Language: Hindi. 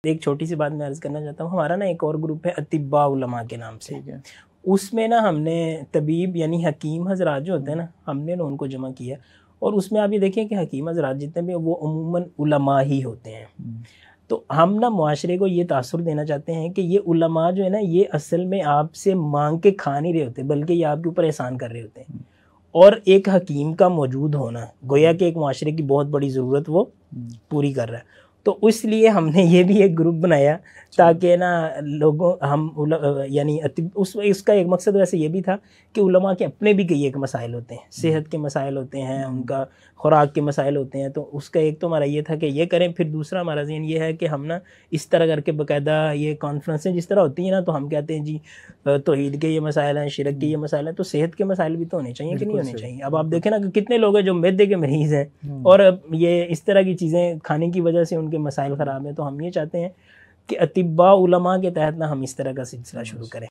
एक छोटी सी बात मैं अर्ज़ करना चाहता हूँ, हमारा ना एक और ग्रुप है अतिब्बा उलमा के नाम से। उसमें ना हमने तबीब यानी हकीम हजरात जो होते हैं ना, हमने ना उनको जमा किया। और उसमें आप ये देखें कि हकीम हजरात जितने भी वो अमूमन उलमा ही होते हैं। तो हम ना मुआशरे को ये तासुर देना चाहते हैं कि ये उलमा जो है ना, ये असल में आपसे मांग के खा नहीं रहे होते, बल्कि ये आपके ऊपर एहसान कर रहे होते हैं। और एक हकीम का मौजूद होना गोया कि एक मुआशरे की बहुत बड़ी ज़रूरत वो पूरी कर रहा है। तो इसलिए हमने ये भी एक ग्रुप बनाया ताकि ना लोगों यानी उस इसका एक मकसद वैसे ये भी था कि उलमा के अपने भी कई एक मसाइल होते हैं, सेहत के मसाइल होते हैं, उनका खुराक के मसाइल होते हैं। तो उसका एक तो हमारा ये था कि ये करें, फिर दूसरा हमारा ज़हन ये है कि हम ना इस तरह करके बाकायदा ये कॉन्फ्रेंसें जिस तरह होती हैं ना, तो हम कहते हैं जी तौहीद के ये मसाइल हैं, शिरक के ये मसाइल हैं, तो सेहत के मसाइल भी तो होने चाहिए कि नहीं होने चाहिए। अब आप देखें ना कि कितने लोग हैं जो मैदे के मरीज़ हैं और ये इस तरह की चीज़ें खाने की वजह से उनके मसाइल ख़राब हैं। तो हम ये चाहते हैं कि अतिब्बा उलमा के तहत ना हम इस तरह का सिलसिला शुरू करें।